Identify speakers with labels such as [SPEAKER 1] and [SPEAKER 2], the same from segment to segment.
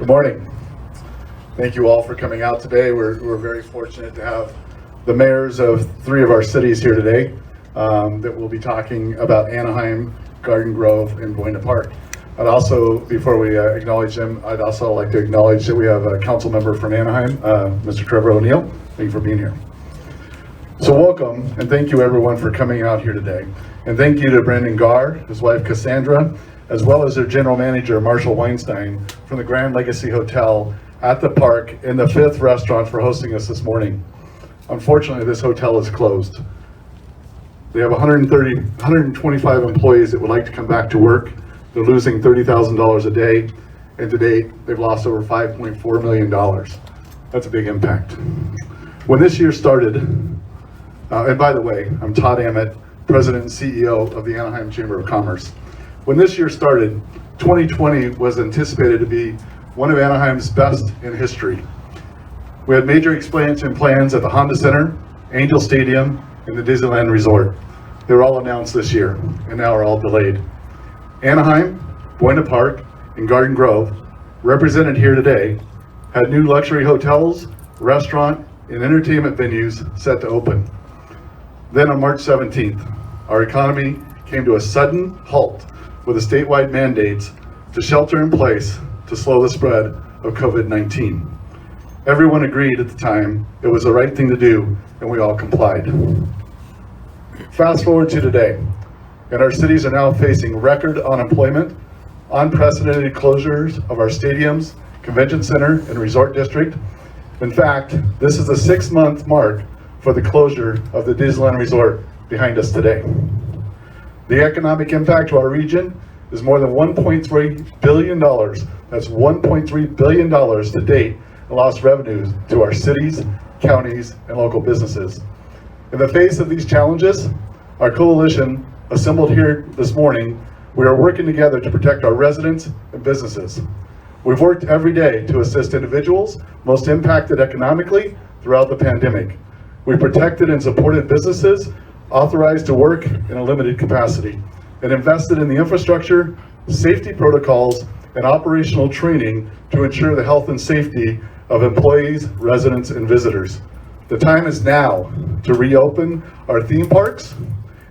[SPEAKER 1] Good morning. Thank you all for coming out today. We're very fortunate to have the mayors of 3 of our cities here today that will be talking about Anaheim, Garden Grove, and Buena Park. I'd also, before we acknowledge them, I'd also like to acknowledge that we have a council member from Anaheim, Mr. Trevor O'Neill. Thank you for being here. So welcome, and thank you everyone for coming out here today. And thank you to Brandon Garr, his wife Cassandra, as well as their general manager, Marshall Weinstein, from the Grand Legacy Hotel at the park in the 5th restaurant for hosting us this morning. Unfortunately, this hotel is closed. They have 125 employees that would like to come back to work. They're losing $30,000 a day, and to date, they've lost over $5.4 million. That's a big impact. When this year started, and by the way, I'm Todd Ammett, President and CEO of the Anaheim Chamber of Commerce. When this year started, 2020 was anticipated to be one of Anaheim's best in history. We had major expansion plans at the Honda Center, Angel Stadium, and the Disneyland Resort. They were all announced this year, and now are all delayed. Anaheim, Buena Park, and Garden Grove, represented here today, had new luxury hotels, restaurant, and entertainment venues set to open. Then on March 17th, our economy came to a sudden halt with the statewide mandates to shelter in place to slow the spread of COVID-19. Everyone agreed at the time it was the right thing to do, and we all complied. Fast forward to today, and our cities are now facing record unemployment, unprecedented closures of our stadiums, convention center, and resort district. In fact, this is the 6-month mark for the closure of the Disneyland Resort behind us today. The economic impact to our region is more than $1.3 billion. That's $1.3 billion to date in lost revenues to our cities, counties, and local businesses. In the face of these challenges, our coalition assembled here this morning, we are working together to protect our residents and businesses. We've worked every day to assist individuals most impacted economically throughout the pandemic. We protected and supported businesses authorized to work in a limited capacity, and invested in the infrastructure, safety protocols, and operational training to ensure the health and safety of employees, residents, and visitors. The time is now to reopen our theme parks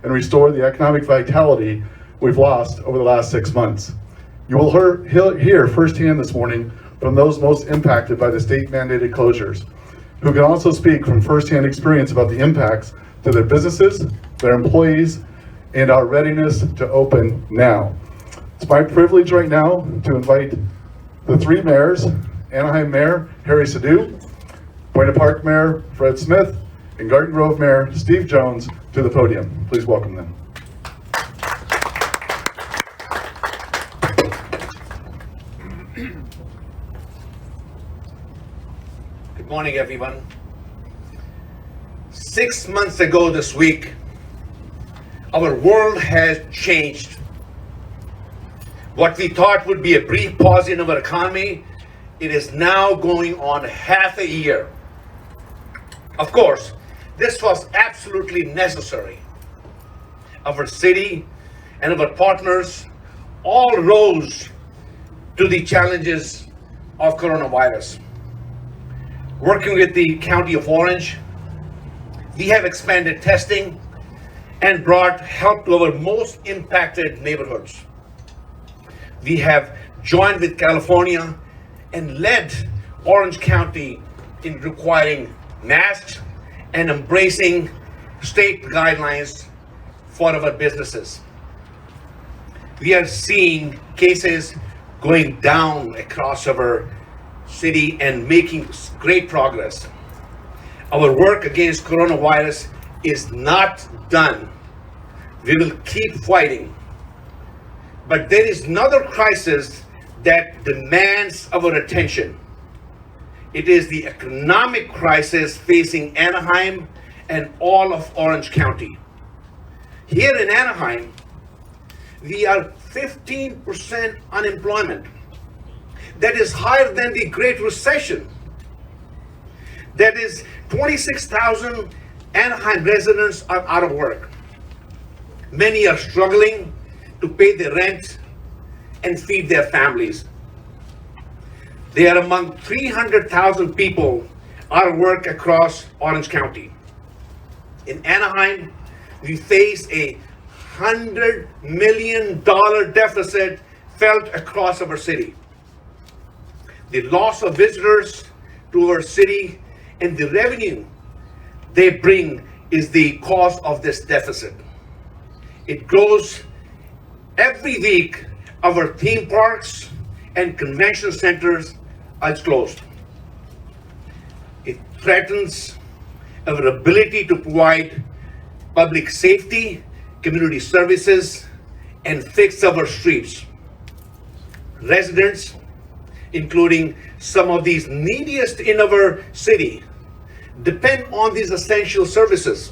[SPEAKER 1] and restore the economic vitality we've lost over the last 6 months. You will hear firsthand this morning from those most impacted by the state-mandated closures, who can also speak from firsthand experience about the impacts to their businesses, their employees, and our readiness to open now. It's my privilege right now to invite the 3 mayors, Anaheim Mayor Harry Sadu, Buena Park Mayor Fred Smith, and Garden Grove Mayor Steve Jones to the podium. Please welcome them.
[SPEAKER 2] Good morning, everyone. 6 months ago this week, our world has changed. What we thought would be a brief pause in our economy, it is now going on half a year. Of course, this was absolutely necessary. Our city and our partners all rose to the challenges of coronavirus. Working with the County of Orange, we have expanded testing and brought help to our most impacted neighborhoods. We have joined with California and led Orange County in requiring masks and embracing state guidelines for our businesses. We are seeing cases going down across our city and making great progress. Our work against coronavirus is not done. We will keep fighting. But there is another crisis that demands our attention. It is the economic crisis facing Anaheim and all of Orange County. Here in Anaheim, we are 15% unemployment. That is higher than the Great Recession. That is 26,000 Anaheim residents are out of work. Many are struggling to pay their rent and feed their families. They are among 300,000 people out of work across Orange County. In Anaheim, we face a $100 million deficit felt across our city. The loss of visitors to our city and the revenue they bring is the cause of this deficit. It grows every week. Our theme parks and convention centers are closed. It threatens our ability to provide public safety, community services, and fix our streets. Residents, including some of these neediest in our city, depend on these essential services.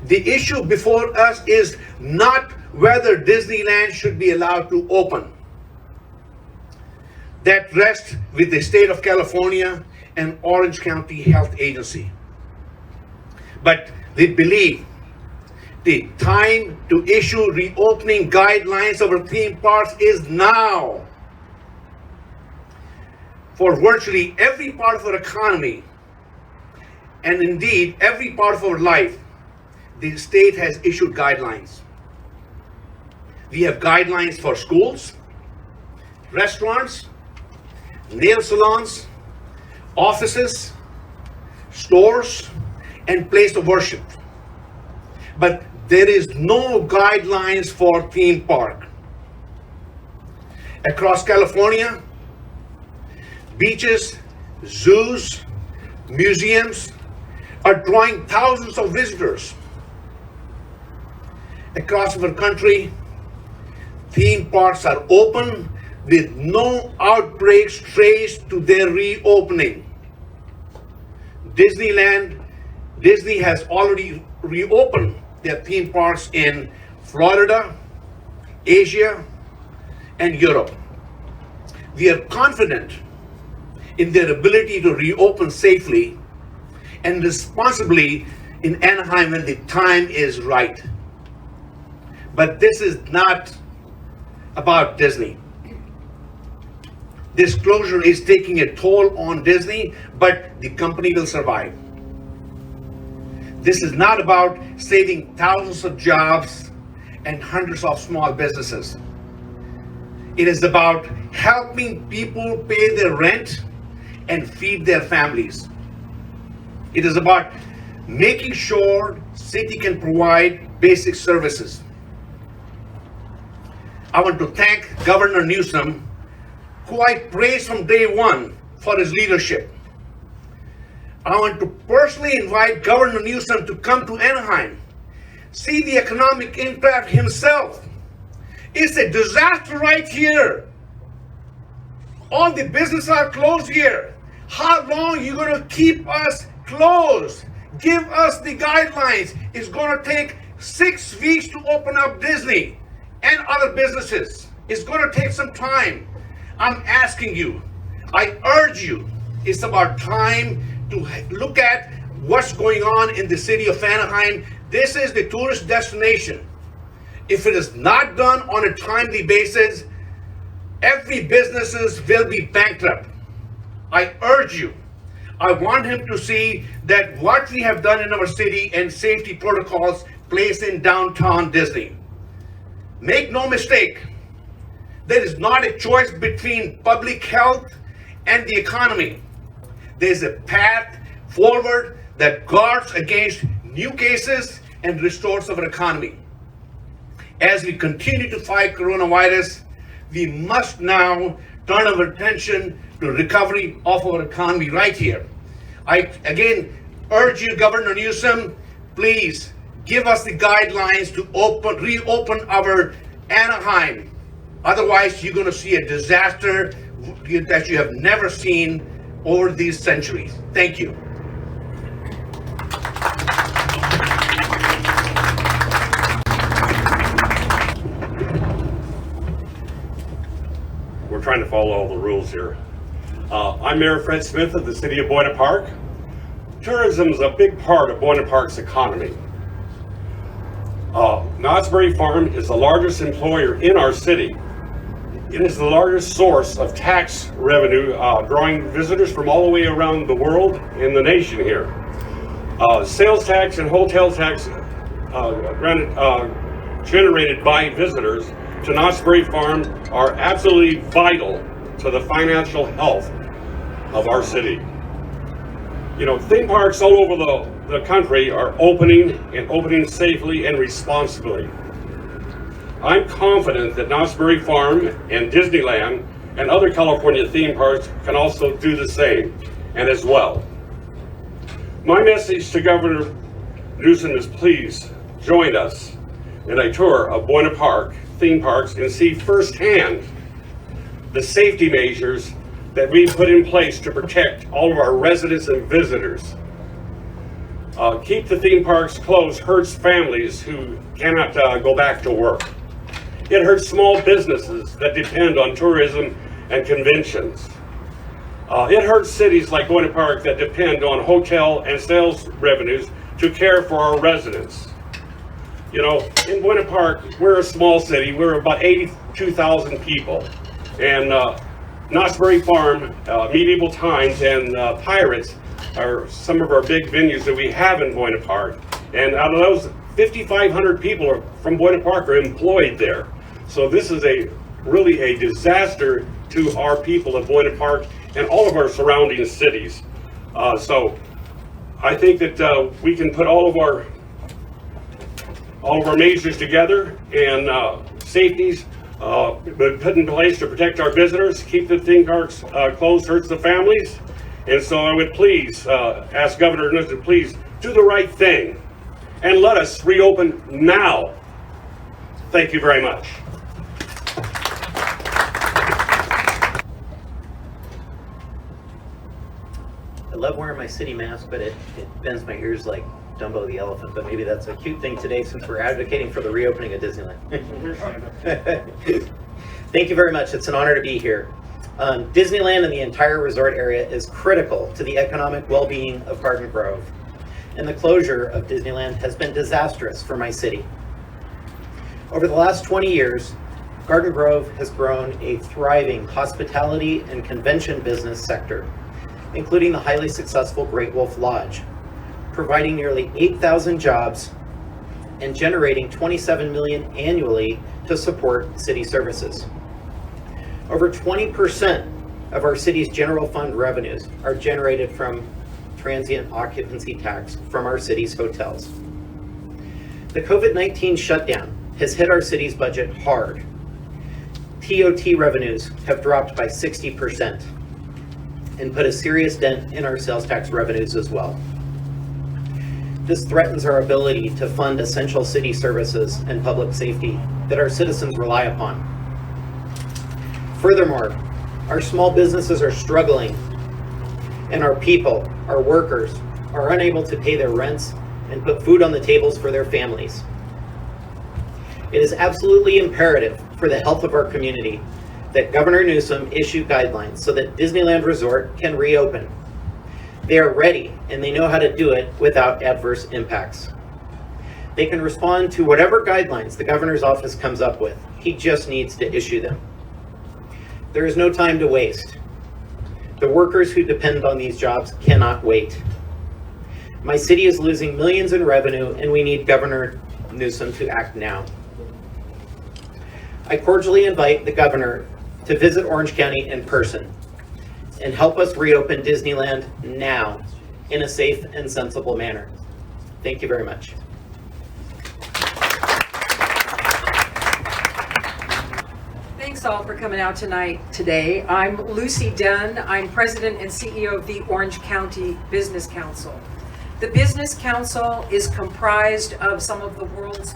[SPEAKER 2] The issue before us is not whether Disneyland should be allowed to open. That rests with the state of California and Orange County Health Agency. But we believe the time to issue reopening guidelines of our theme parks is now. For virtually every part of our economy, and indeed every part of our life, the state has issued guidelines. We have guidelines for schools, restaurants, nail salons, offices, stores, and place of worship. But there is no guidelines for theme park. Across California, beaches, zoos, museums are drawing thousands of visitors. Across our country, theme parks are open with no outbreaks traced to their reopening. Disney has already reopened their theme parks in Florida, Asia, and Europe. We are confident in their ability to reopen safely and responsibly in Anaheim when the time is right. But this is not about Disney. This closure is taking a toll on Disney, but the company will survive. This is not about saving thousands of jobs and hundreds of small businesses. It is about helping people pay their rent and feed their families. It is about making sure city can provide basic services. I want to thank Governor Newsom, who I praised from day one for his leadership. I want to personally invite Governor Newsom to come to Anaheim, see the economic impact himself. It's a disaster right here. All the businesses are closed here. How long are you going to keep us closed? Give us the guidelines. It's going to take 6 weeks to open up Disney and other businesses. It's going to take some time. I'm asking you, I urge you, it's about time to look at what's going on in the city of Anaheim. This is the tourist destination. If it is not done on a timely basis, every businesses will be bankrupt. I urge you, I want him to see that what we have done in our city and safety protocols placed in downtown Disney. Make no mistake, there is not a choice between public health and the economy. There's a path forward that guards against new cases and restores our economy. As we continue to fight coronavirus, we must now turn our attention to recovery of our economy right here. I again urge you, Governor Newsom, please give us the guidelines to reopen our Anaheim. Otherwise, you're going to see a disaster that you have never seen over these centuries. Thank you.
[SPEAKER 3] We're trying to follow all the rules here. I'm Mayor Fred Smith of the City of Buena Park. Tourism is a big part of Buena Park's economy. Knott's Berry Farm is the largest employer in our city. It is the largest source of tax revenue, drawing visitors from all the way around the world and the nation here. Sales tax and hotel tax generated by visitors to Knott's Berry Farm are absolutely vital to the financial health of our city. You know, theme parks all over the country are opening and opening safely and responsibly. I'm confident that Knott's Berry Farm and Disneyland and other California theme parks can also do the same and as well. My message to Governor Newsom is please join us in a tour of Buena Park theme parks and see firsthand the safety measures that we've put in place to protect all of our residents and visitors. Keep the theme parks closed hurts families who cannot go back to work. It hurts small businesses that depend on tourism and conventions. It hurts cities like Buena Park that depend on hotel and sales revenues to care for our residents. You know, in Buena Park, we're a small city. We're about 82,000 people. And Knott's Berry Farm, Medieval Times, and Pirates are some of our big venues that we have in Buena Park. And out of those, 5,500 people from Buena Park are employed there. So this is really a disaster to our people of Buena Park and all of our surrounding cities. So I think that we can put all of our measures together and safeties put in place to protect our visitors, keep the theme parks closed hurts the families. And so I would please ask Governor Newsom to please do the right thing and let us reopen now. Thank you very much.
[SPEAKER 4] I love wearing my city mask, but it bends my ears like Dumbo the elephant, but maybe that's a cute thing today since we're advocating for the reopening of Disneyland. Thank you very much. It's an honor to be here. Disneyland and the entire resort area is critical to the economic well-being of Garden Grove, and the closure of Disneyland has been disastrous for my city. Over the last 20 years, Garden Grove has grown a thriving hospitality and convention business sector, including the highly successful Great Wolf Lodge, providing nearly 8,000 jobs and generating $27 million annually to support city services. Over 20% of our city's general fund revenues are generated from transient occupancy tax from our city's hotels. The COVID-19 shutdown has hit our city's budget hard. TOT revenues have dropped by 60% and put a serious dent in our sales tax revenues as well. This threatens our ability to fund essential city services and public safety that our citizens rely upon. Furthermore, our small businesses are struggling, and our people, our workers, are unable to pay their rents and put food on the tables for their families. It is absolutely imperative for the health of our community that Governor Newsom issue guidelines so that Disneyland Resort can reopen. They are ready and they know how to do it without adverse impacts. They can respond to whatever guidelines the governor's office comes up with. He just needs to issue them. There is no time to waste. The workers who depend on these jobs cannot wait. My city is losing millions in revenue and we need Governor Newsom to act now. I cordially invite the governor to visit Orange County in person and help us reopen Disneyland now in a safe and sensible manner. Thank you very much.
[SPEAKER 5] Thanks all for coming out today. I'm Lucy Dunn. I'm President and CEO of the Orange County Business Council. The Business Council is comprised of some of the world's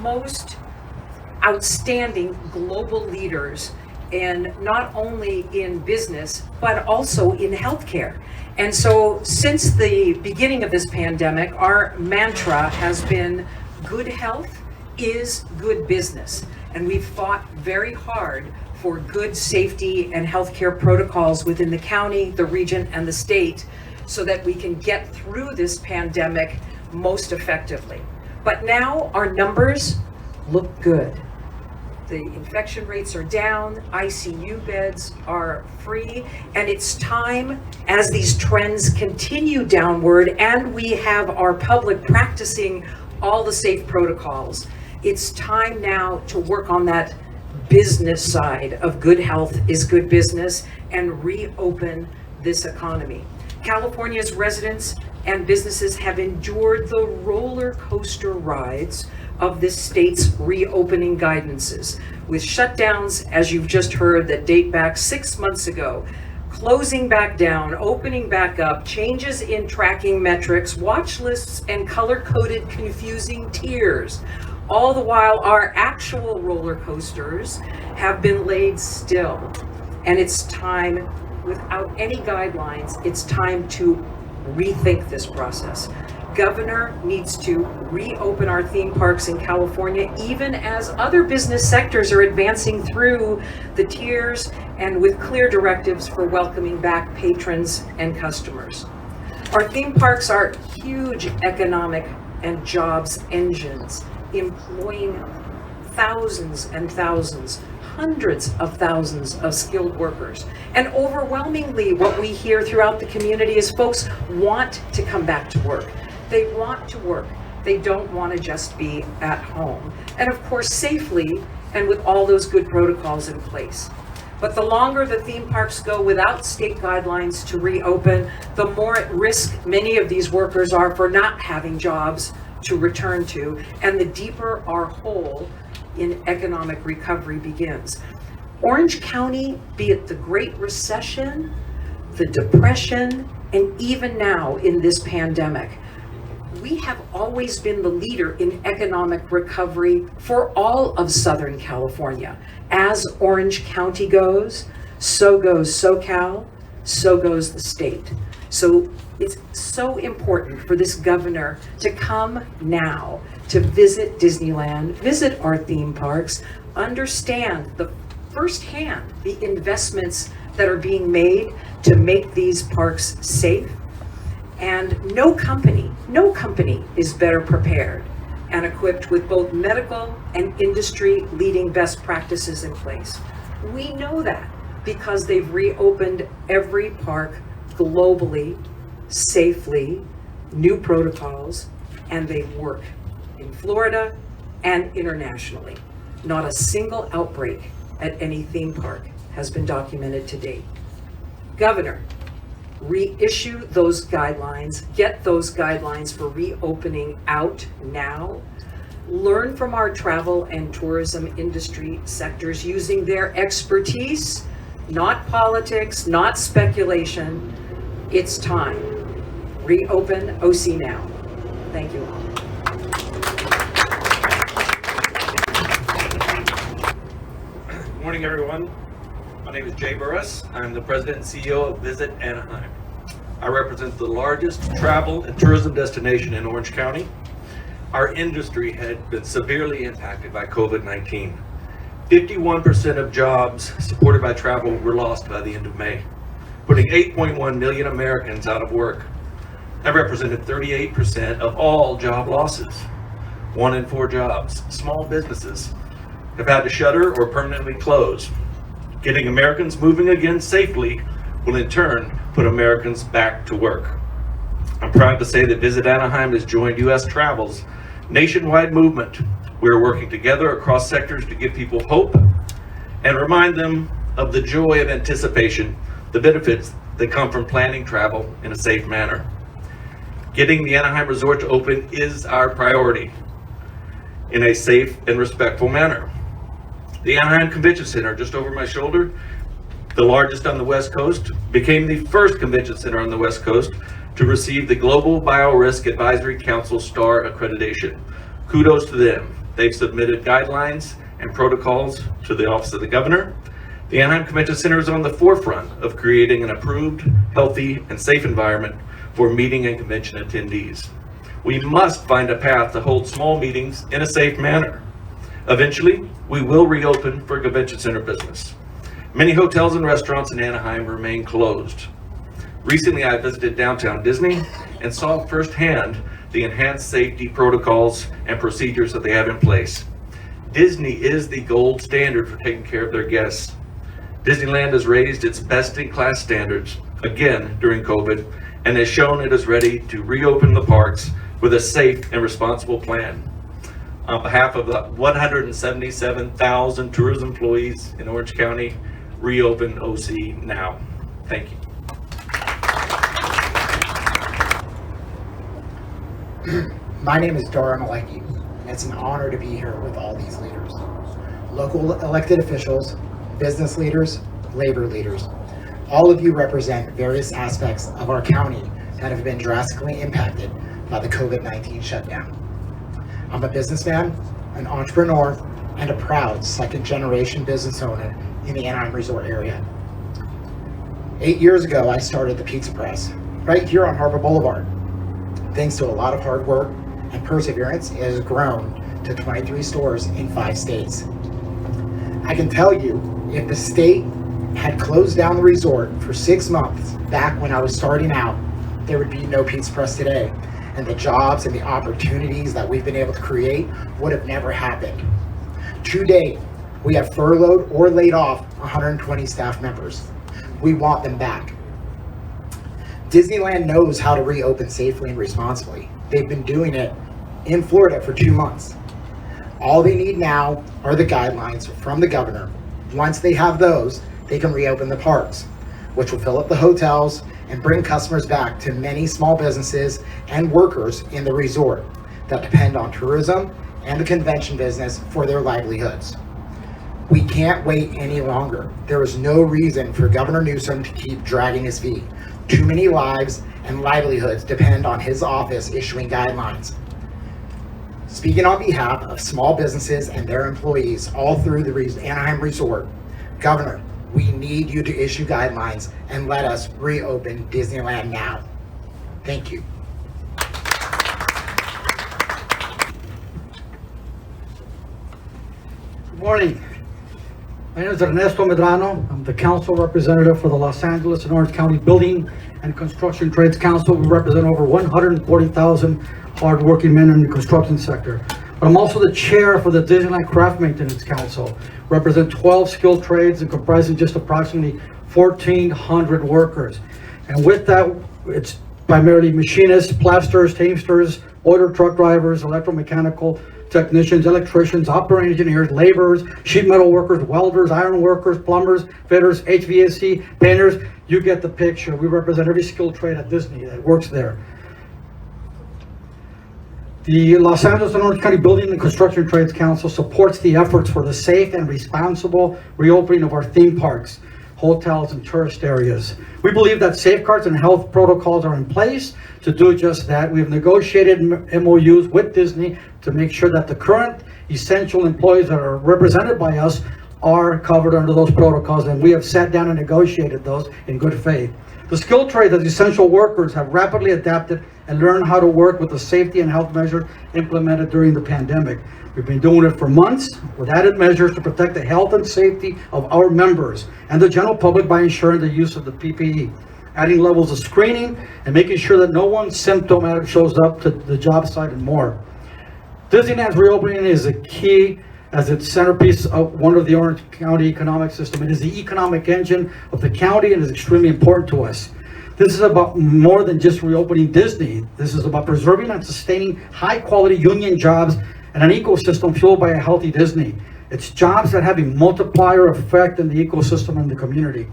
[SPEAKER 5] most outstanding global leaders, and not only in business, but also in healthcare. And so since the beginning of this pandemic, our mantra has been good health is good business. And we've fought very hard for good safety and healthcare protocols within the county, the region, and the state so that we can get through this pandemic most effectively. But now our numbers look good. The infection rates are down, ICU beds are free, and it's time, as these trends continue downward and we have our public practicing all the safe protocols, it's time now to work on that business side of good health is good business and reopen this economy. California's residents and businesses have endured the roller coaster rides of this state's reopening guidances, with shutdowns, as you've just heard, that date back 6 months ago, closing back down, opening back up, changes in tracking metrics, watch lists, and color-coded confusing tiers. All the while, our actual roller coasters have been laid still. And it's time, without any guidelines, it's time to rethink this process. Governor needs to reopen our theme parks in California, even as other business sectors are advancing through the tiers and with clear directives for welcoming back patrons and customers. Our theme parks are huge economic and jobs engines, employing thousands and thousands, hundreds of thousands of skilled workers. And overwhelmingly, what we hear throughout the community is folks want to come back to work. They want to work. They don't want to just be at home. And of course, safely and with all those good protocols in place. But the longer the theme parks go without state guidelines to reopen, the more at risk many of these workers are for not having jobs to return to, and the deeper our hole in economic recovery begins. Orange County, be it the Great Recession, the Depression, and even now in this pandemic, we have always been the leader in economic recovery for all of Southern California. As Orange County goes, so goes SoCal, so goes the state. So it's so important for this governor to come now to visit Disneyland, visit our theme parks, understand firsthand the investments that are being made to make these parks safe. And no company is better prepared and equipped with both medical and industry leading best practices in place. We know that because they've reopened every park globally, safely, new protocols, and they work in Florida and internationally. Not a single outbreak at any theme park has been documented to date. Governor, reissue those guidelines, get those guidelines for reopening out now. Learn from our travel and tourism industry sectors using their expertise, not politics, not speculation. It's time. Reopen OC now. Thank you all.
[SPEAKER 6] Good morning, everyone. My name is Jay Burris. I'm the president and CEO of Visit Anaheim. I represent the largest travel and tourism destination in Orange County. Our industry had been severely impacted by COVID-19. 51% of jobs supported by travel were lost by the end of May, putting 8.1 million Americans out of work. That represented 38% of all job losses. 1 in 4 jobs. Small businesses have had to shutter or permanently close. Getting Americans moving again safely will in turn put Americans back to work. I'm proud to say that Visit Anaheim has joined U.S. Travel's nationwide movement. We're working together across sectors to give people hope and remind them of the joy of anticipation, the benefits that come from planning travel in a safe manner. Getting the Anaheim Resort to open is our priority in a safe and respectful manner. The Anaheim Convention Center, just over my shoulder, the largest on the West Coast, became the first convention center on the West Coast to receive the Global Biorisk Advisory Council STAR accreditation. Kudos to them. They've submitted guidelines and protocols to the Office of the Governor. The Anaheim Convention Center is on the forefront of creating an approved, healthy, and safe environment for meeting and convention attendees. We must find a path to hold small meetings in a safe manner. Eventually, we will reopen for convention center business. Many hotels and restaurants in Anaheim remain closed. Recently, I visited downtown Disney and saw firsthand the enhanced safety protocols and procedures that they have in place. Disney is the gold standard for taking care of their guests. Disneyland has raised its best-in-class standards again during COVID and has shown it is ready to reopen the parks with a safe and responsible plan. On behalf of the 177,000 tourism employees in Orange County, reopen OC now. Thank you.
[SPEAKER 7] My name is Dara Malecki, and it's an honor to be here with all these leaders. Local elected officials, business leaders, labor leaders. All of you represent various aspects of our county that have been drastically impacted by the COVID-19 shutdown. I'm a businessman, an entrepreneur, and a proud second-generation business owner in the Anaheim Resort area. 8 years ago, I started the Pizza Press right here on Harbor Boulevard. Thanks to a lot of hard work and perseverance, it has grown to 23 stores in 5 states. I can tell you, if the state had closed down the resort for 6 months back when I was starting out, there would be no Pizza Press today, and the jobs and the opportunities that we've been able to create would have never happened. To date, we have furloughed or laid off 120 staff members. We want them back. Disneyland knows how to reopen safely and responsibly. They've been doing it in Florida for 2 months. All they need now are the guidelines from the governor. Once they have those, they can reopen the parks, which will fill up the hotels and bring customers back to many small businesses and workers in the resort that depend on tourism and the convention business for their livelihoods. We can't wait any longer. There is no reason for Governor Newsom to keep dragging his feet. Too many lives and livelihoods depend on his office issuing guidelines. Speaking on behalf of small businesses and their employees all through the Anaheim Resort, Governor, we need you to issue guidelines and let us reopen Disneyland now. Thank you.
[SPEAKER 8] Good morning. My name is Ernesto Medrano. I'm the council representative for the Los Angeles and Orange County Building and Construction Trades Council. We represent over 140,000 hardworking men in the construction sector. But I'm also the chair for the Disneyland Craft Maintenance Council. Represent 12 skilled trades and comprising just approximately 1,400 workers. And with that, it's primarily machinists, plasters, teamsters, oiler truck drivers, electromechanical technicians, electricians, operating engineers, laborers, sheet metal workers, welders, iron workers, plumbers, fitters, HVAC, painters. You get the picture. We represent every skilled trade at Disney that works there. The Los Angeles and Orange County Building and Construction Trades Council supports the efforts for the safe and responsible reopening of our theme parks, hotels, and tourist areas. We believe that safeguards and health protocols are in place to do just that. We've negotiated MOUs with Disney to make sure that the current essential employees that are represented by us are covered under those protocols, and we have sat down and negotiated those in good faith. The skilled trades as essential workers have rapidly adapted and learned how to work with the safety and health measures implemented during the pandemic. We've been doing it for months with added measures to protect the health and safety of our members and the general public by ensuring the use of the PPE, adding levels of screening and making sure that no one symptomatic shows up to the job site and more. Disneyland's reopening is a key as its centerpiece of one of the Orange County economic system. It is the economic engine of the county and is extremely important to us. This is about more than just reopening Disney. This is about preserving and sustaining high quality union jobs and an ecosystem fueled by a healthy Disney. It's jobs that have a multiplier effect in the ecosystem and the community.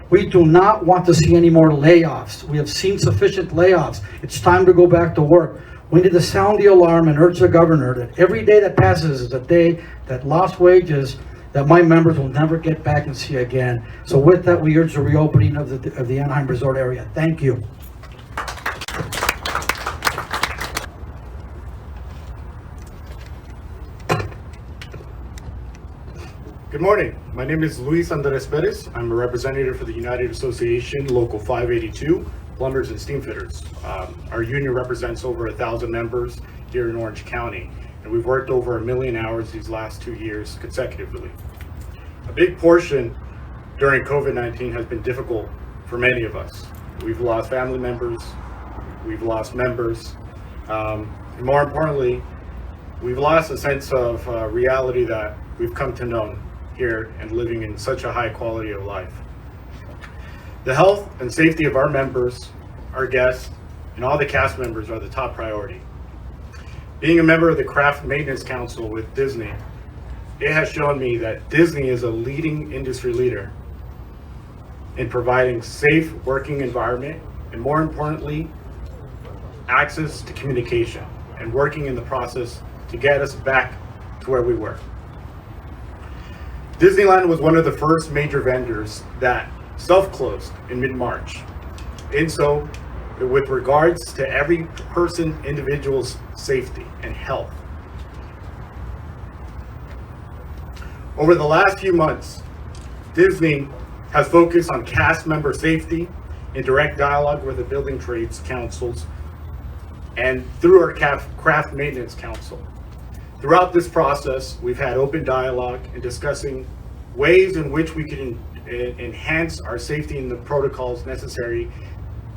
[SPEAKER 8] We do not want to see any more layoffs. We have seen sufficient layoffs. It's time to go back to work. We need to sound the alarm and urge the governor that every day that passes is a day that lost wages that my members will never get back and see again. So with that, we urge the reopening of the Anaheim Resort area. Thank you.
[SPEAKER 9] Good morning. My name is Luis Andres Perez. I'm a representative for the United Association Local 582, Plumbers and Steam Fitters. Our union represents over 1,000 members here in Orange County, and we've worked over 1 million hours these last 2 years consecutively. A big portion during COVID-19 has been difficult for many of us. We've lost family members, we've lost members, and more importantly, we've lost a sense of reality that we've come to know here and living in such a high quality of life. The health and safety of our members, our guests, and all the cast members are the top priority. Being a member of the Craft Maintenance Council with Disney, it has shown me that Disney is a leading industry leader in providing safe working environment and, more importantly, access to communication and working in the process to get us back to where we were. Disneyland was one of the first major vendors that self-closed in mid-March. And so, with regards to every person, individual's safety and health. Over the last few months, Disney has focused on cast member safety in direct dialogue with the building trades councils and through our Craft Maintenance Council. Throughout this process, we've had open dialogue and discussing ways in which we can enhance our safety and the protocols necessary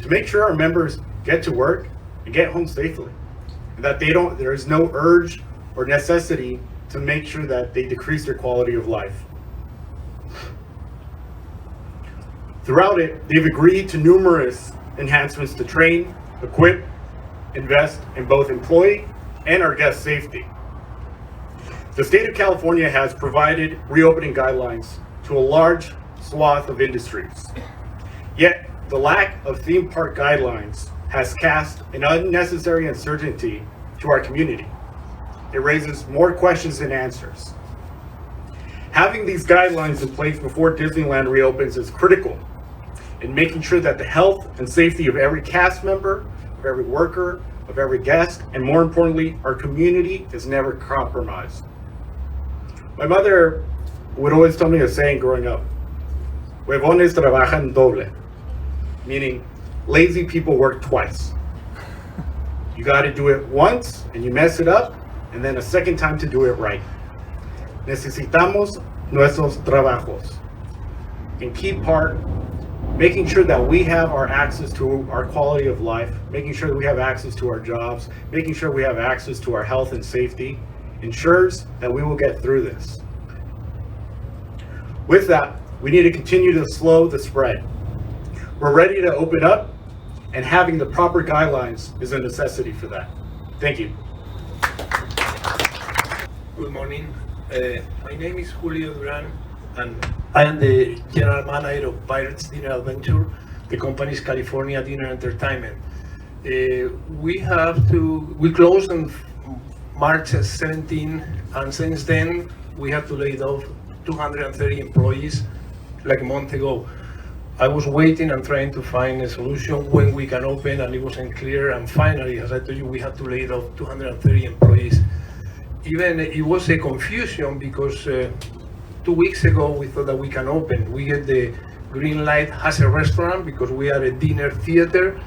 [SPEAKER 9] to make sure our members get to work and get home safely. And that there is no urge or necessity to make sure that they decrease their quality of life. Throughout it, they've agreed to numerous enhancements to train, equip, invest in both employee and our guest safety. The state of California has provided reopening guidelines to a large swath of industries. Yet, the lack of theme park guidelines has cast an unnecessary uncertainty to our community. It raises more questions than answers. Having these guidelines in place before Disneyland reopens is critical in making sure that the health and safety of every cast member, of every worker, of every guest, and more importantly, our community is never compromised. My mother would always tell me a saying growing up, huevones trabajan doble, meaning lazy people work twice. You got to do it once and you mess it up, and then a second time to do it right. Necesitamos nuestros trabajos. In key part, making sure that we have our access to our quality of life, making sure that we have access to our jobs, making sure we have access to our health and safety, ensures that we will get through this. With that, we need to continue to slow the spread. We're ready to open up, and having the proper guidelines is a necessity for that. Thank you.
[SPEAKER 10] Good morning. My name is Julio Duran, and I am the general manager of Pirates Dinner Adventure, the company's California Dinner Entertainment. We closed on March 17, and since then we have to lay off 230 employees like a month ago. I was waiting and trying to find a solution when we can open, and it wasn't clear, and finally, as I told you, we had to lay off 230 employees. Even it was a confusion because 2 weeks ago we thought that we can open. We get the green light as a restaurant because we are a dinner theater,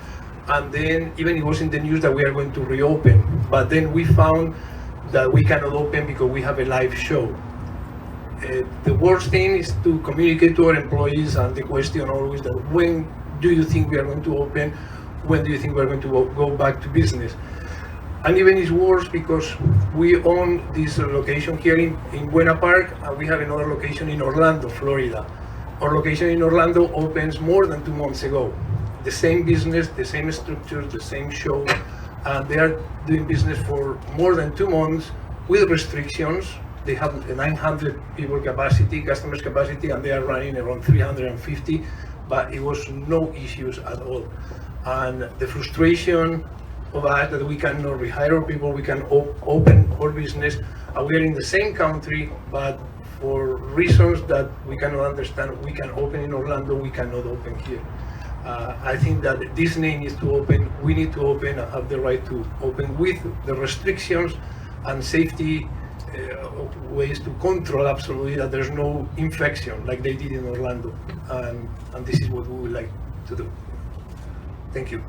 [SPEAKER 10] and then even it was in the news that we are going to reopen. But then we found that we cannot open because we have a live show. The worst thing is to communicate to our employees, and the question always that when do you think we are going to open? When do you think we are going to go back to business? And even it's worse because we own this location here in Buena Park, and we have another location in Orlando, Florida. Our location in Orlando opens more than 2 months ago. The same business, the same structure, the same show, and they are doing business for more than 2 months with restrictions. They have a 900 people capacity, customers capacity, and they are running around 350, but it was no issues at all. And the frustration of us that we cannot rehire people, we can open our business, and we are in the same country, but for reasons that we cannot understand, we can open in Orlando, we cannot open here. I think that Disney needs to open, we need to open, and have the right to open with the restrictions and safety ways to control absolutely that there's no infection like they did in Orlando. And this is what we would like to do. Thank you.